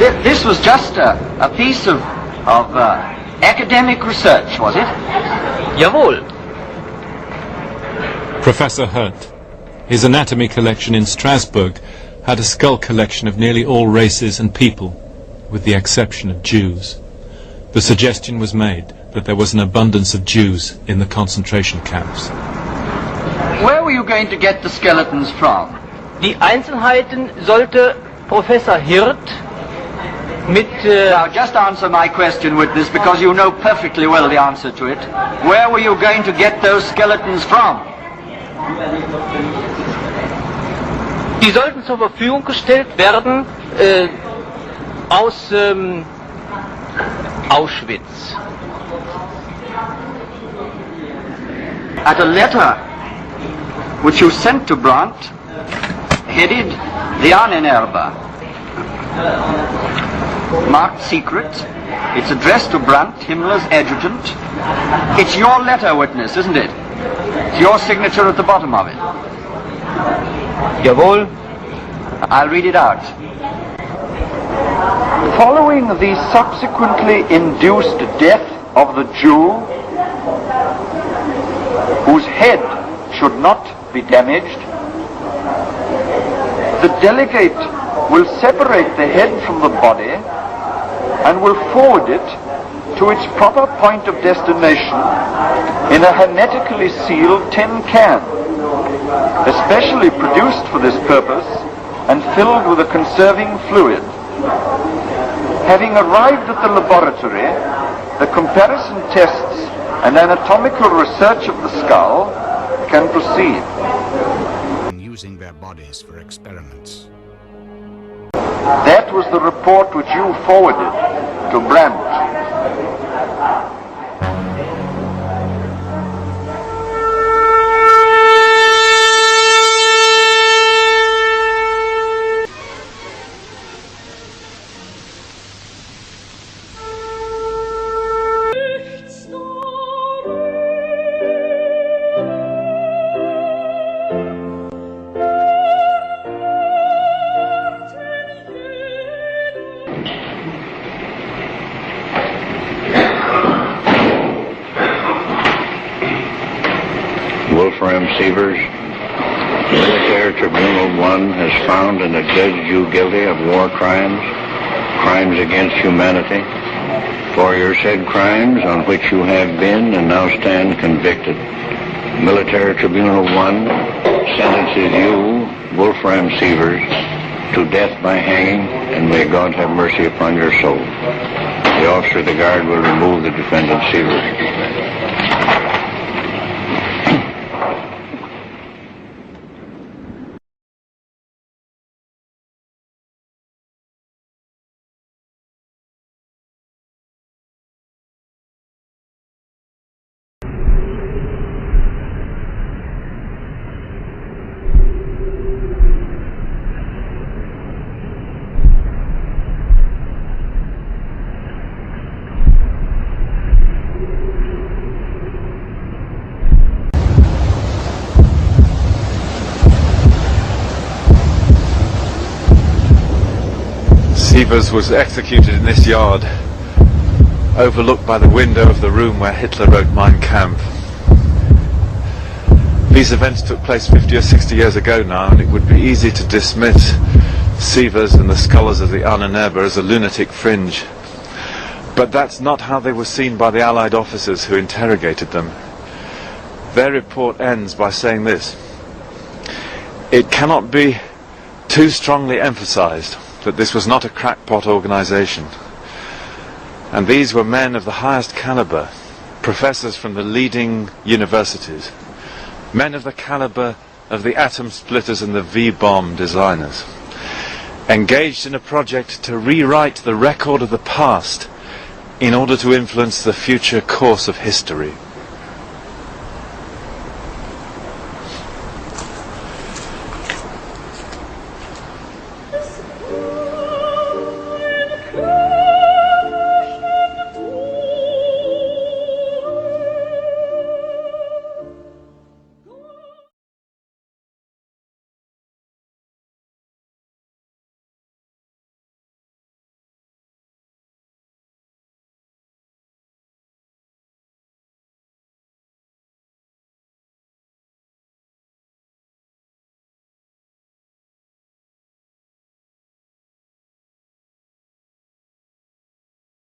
This was just a piece of academic research, was it? Jawohl. Professor Hurt. His anatomy collection in Strasbourg had a skull collection of nearly all races and people, with the exception of Jews. The suggestion was made that there was an abundance of Jews in the concentration camps. Where were you going to get the skeletons from? Die Einzelheiten sollte Professor Hirt mit... Now, just answer my question, witness, because you know perfectly well the answer to it. Where were you going to get those skeletons from? Die sollten zur Verfügung gestellt werden aus Auschwitz. At a letter which you sent to Brandt, headed the Ahnenerbe, marked secret. It's addressed to Brandt, Himmler's adjutant. It's your letter, witness, isn't it? It's your signature at the bottom of it. Jawohl. I'll read it out. Following the subsequently induced death of the Jew, whose head should not be damaged, the delegate will separate the head from the body and will forward it to its proper point of destination in a hermetically sealed tin can, especially produced for this purpose and filled with a conserving fluid. Having arrived at the laboratory, the comparison tests and anatomical research of the skull can proceed. Using their bodies for experiments. That was the report which you forwarded to Brandt. Wolfram Sievers, Military Tribunal 1 has found and adjudged you guilty of war crimes, crimes against humanity. For your said crimes on which you have been and now stand convicted, Military Tribunal 1 sentences you, Wolfram Sievers, to death by hanging, and may God have mercy upon your soul. The officer of the guard will remove the defendant Sievers. Sievers was executed in this yard, overlooked by the window of the room where Hitler wrote Mein Kampf. These events took place 50 or 60 years ago now, and it would be easy to dismiss Sievers and the scholars of the Ahnenerbe as a lunatic fringe. But that's not how they were seen by the Allied officers who interrogated them. Their report ends by saying this: "It cannot be too strongly emphasized that this was not a crackpot organization. And these were men of the highest caliber, professors from the leading universities, men of the caliber of the atom splitters and the V-bomb designers, engaged in a project to rewrite the record of the past in order to influence the future course of history.